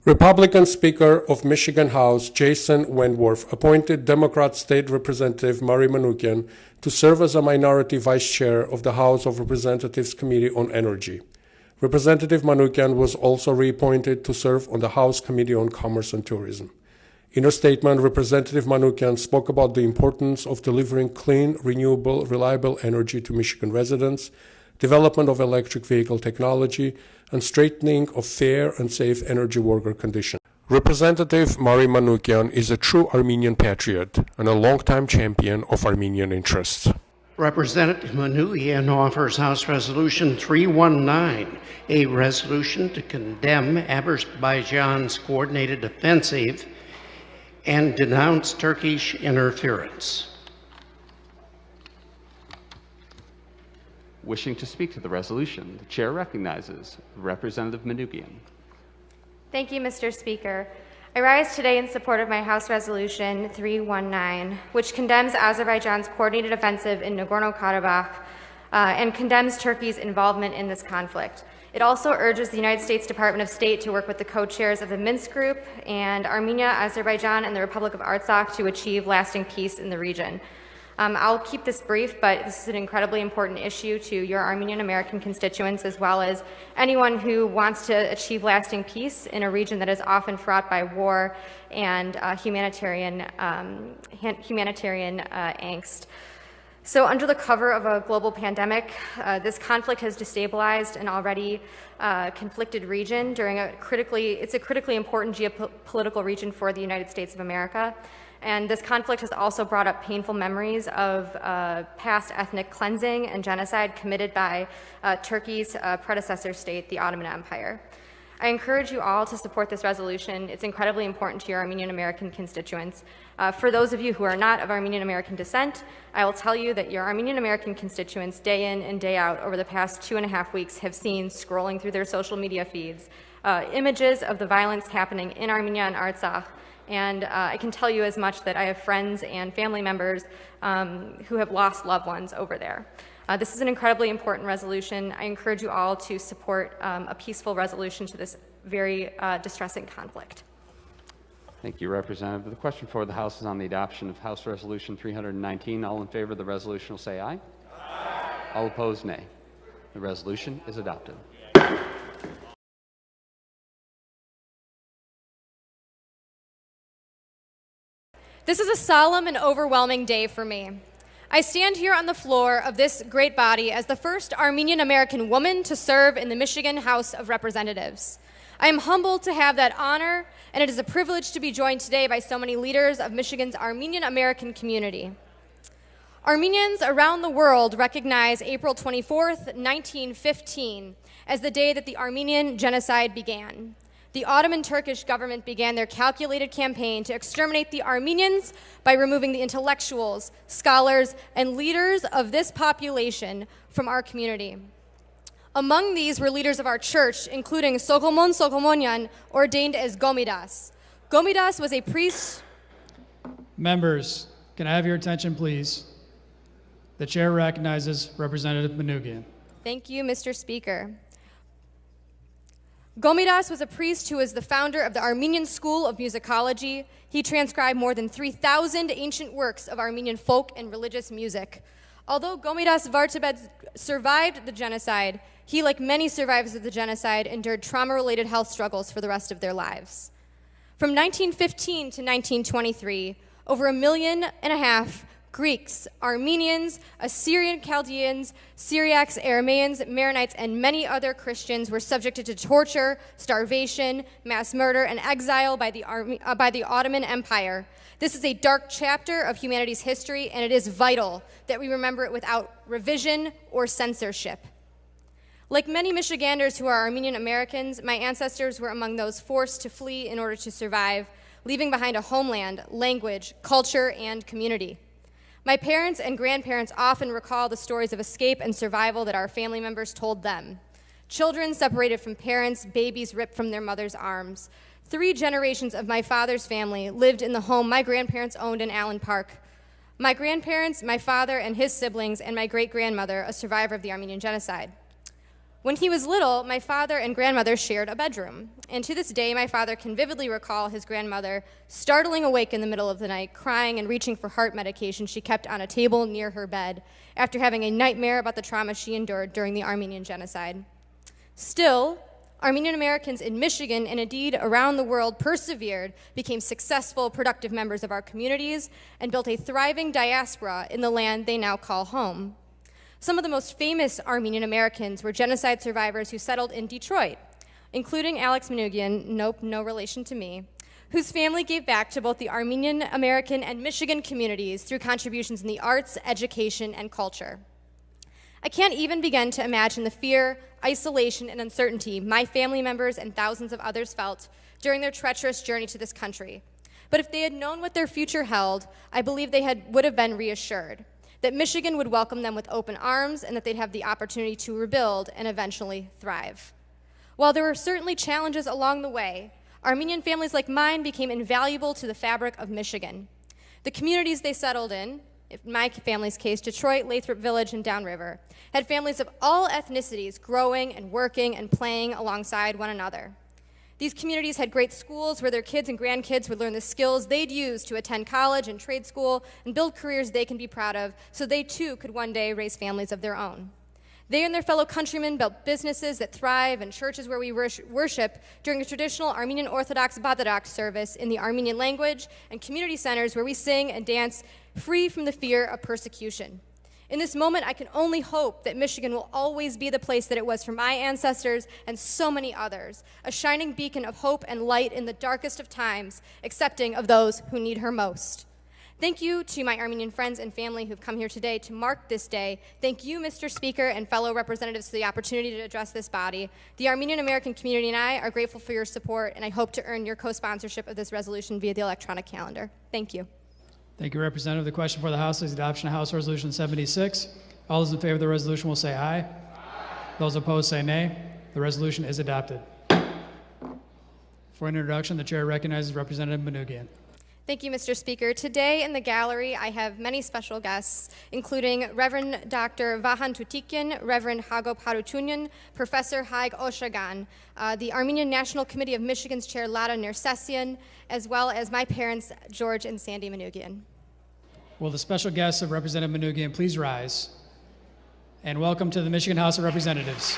Republican Speaker of Michigan House Jason Wentworth appointed Democrat State Representative Mary Manoogian to serve as a minority vice chair of the House of Representatives Committee on Energy. Representative Manoogian was also reappointed to serve on the House Committee on Commerce and Tourism. In a statement, Representative Manoogian spoke about the importance of delivering clean, renewable, reliable energy to Michigan residents, development of electric vehicle technology, and strengthening of fair and safe energy worker conditions. Representative Mary Manoogian is a true Armenian patriot and a longtime champion of Armenian interests. Representative Manoogian offers House Resolution 319, a resolution to condemn Azerbaijan's coordinated offensive and denounce Turkish interference. Wishing to speak to the resolution, the chair recognizes Representative Manoogian. Thank you, Mr. Speaker. I rise today in support of my House Resolution 319, which condemns Azerbaijan's coordinated offensive in Nagorno-Karabakh and condemns Turkey's involvement in this conflict. It also urges the United States Department of State to work with the co-chairs of the Minsk Group and Armenia, Azerbaijan, and the Republic of Artsakh to achieve lasting peace in the region. I'll keep this brief, but this is an incredibly important issue to your Armenian American constituents, as well as anyone who wants to achieve lasting peace in a region that is often fraught by war and humanitarian angst. So under the cover of a global pandemic, this conflict has destabilized an already conflicted region it's a critically important geopolitical region for the United States of America. And this conflict has also brought up painful memories of past ethnic cleansing and genocide committed by Turkey's predecessor state, the Ottoman Empire. I encourage you all to support this resolution. It's incredibly important to your Armenian American constituents. For those of you who are not of Armenian American descent, I will tell you that your Armenian American constituents day in and day out over the past 2.5 weeks have seen, scrolling through their social media feeds, images of the violence happening in Armenia and Artsakh. And I can tell you as much that I have friends and family members who have lost loved ones over there. This is an incredibly important resolution. I encourage you all to support a peaceful resolution to this very distressing conflict. Thank you, Representative. The question for the House is on the adoption of House Resolution 319. All in favor of the resolution will say aye. Aye. All opposed, nay. The resolution is adopted. This is a solemn and overwhelming day for me. I stand here on the floor of this great body as the first Armenian American woman to serve in the Michigan House of Representatives. I am humbled to have that honor, and it is a privilege to be joined today by so many leaders of Michigan's Armenian American community. Armenians around the world recognize April 24th, 1915 as the day that the Armenian genocide began. The Ottoman Turkish government began their calculated campaign to exterminate the Armenians by removing the intellectuals, scholars, and leaders of this population from our community. Among these were leaders of our church, including Soghomon Soghomonyan, ordained as Gomidas. Gomidas was a priest. Members, can I have your attention, please? The chair recognizes Representative Manoogian. Thank you, Mr. Speaker. Gomidas was a priest who was the founder of the Armenian School of Musicology. He transcribed more than 3,000 ancient works of Armenian folk and religious music. Although Gomidas Vartabed survived the genocide, he, like many survivors of the genocide, endured trauma-related health struggles for the rest of their lives. From 1915 to 1923, over 1.5 million Greeks, Armenians, Assyrian Chaldeans, Syriacs, Aramaeans, Maronites, and many other Christians were subjected to torture, starvation, mass murder, and exile by the Ottoman Empire. This is a dark chapter of humanity's history, and it is vital that we remember it without revision or censorship. Like many Michiganders who are Armenian Americans, my ancestors were among those forced to flee in order to survive, leaving behind a homeland, language, culture, and community. My parents and grandparents often recall the stories of escape and survival that our family members told them. Children separated from parents, babies ripped from their mother's arms. 3 generations of my father's family lived in the home my grandparents owned in Allen Park. My grandparents, my father and his siblings, and my great-grandmother, a survivor of the Armenian genocide. When he was little, my father and grandmother shared a bedroom, and to this day, my father can vividly recall his grandmother startling awake in the middle of the night, crying and reaching for heart medication she kept on a table near her bed after having a nightmare about the trauma she endured during the Armenian genocide. Still, Armenian Americans in Michigan and indeed around the world persevered, became successful, productive members of our communities, and built a thriving diaspora in the land they now call home. Some of the most famous Armenian Americans were genocide survivors who settled in Detroit, including Alex Manoogian, nope, no relation to me, whose family gave back to both the Armenian American and Michigan communities through contributions in the arts, education, and culture. I can't even begin to imagine the fear, isolation, and uncertainty my family members and thousands of others felt during their treacherous journey to this country. But if they had known what their future held, I believe they would have been reassured that Michigan would welcome them with open arms and that they'd have the opportunity to rebuild and eventually thrive. While there were certainly challenges along the way, Armenian families like mine became invaluable to the fabric of Michigan. The communities they settled in my family's case, Detroit, Lathrop Village, and Downriver, had families of all ethnicities growing and working and playing alongside one another. These communities had great schools where their kids and grandkids would learn the skills they'd use to attend college and trade school and build careers they can be proud of so they too could one day raise families of their own. They and their fellow countrymen built businesses that thrive and churches where we worship during a traditional Armenian Orthodox Badarak service in the Armenian language and community centers where we sing and dance free from the fear of persecution. In this moment, I can only hope that Michigan will always be the place that it was for my ancestors and so many others, a shining beacon of hope and light in the darkest of times, accepting of those who need her most. Thank you to my Armenian friends and family who've come here today to mark this day. Thank you, Mr. Speaker, and fellow representatives for the opportunity to address this body. The Armenian American community and I are grateful for your support, and I hope to earn your co-sponsorship of this resolution via the electronic calendar. Thank you. Thank you, Representative. The question for the House is the adoption of House Resolution 76. All those in favor of the resolution will say aye. Those opposed say nay. The resolution is adopted. For an introduction, the chair recognizes Representative Manoogian. Thank you, Mr. Speaker. Today in the gallery, I have many special guests, including Reverend Dr. Vahan Tutikian, Reverend Hago Parutunyan, Professor Haig Oshagan, the Armenian National Committee of Michigan's Chair Lada Nersessian, as well as my parents, George and Sandy Manoogian. Will the special guests of Representative Manoogian please rise? And welcome to the Michigan House of Representatives.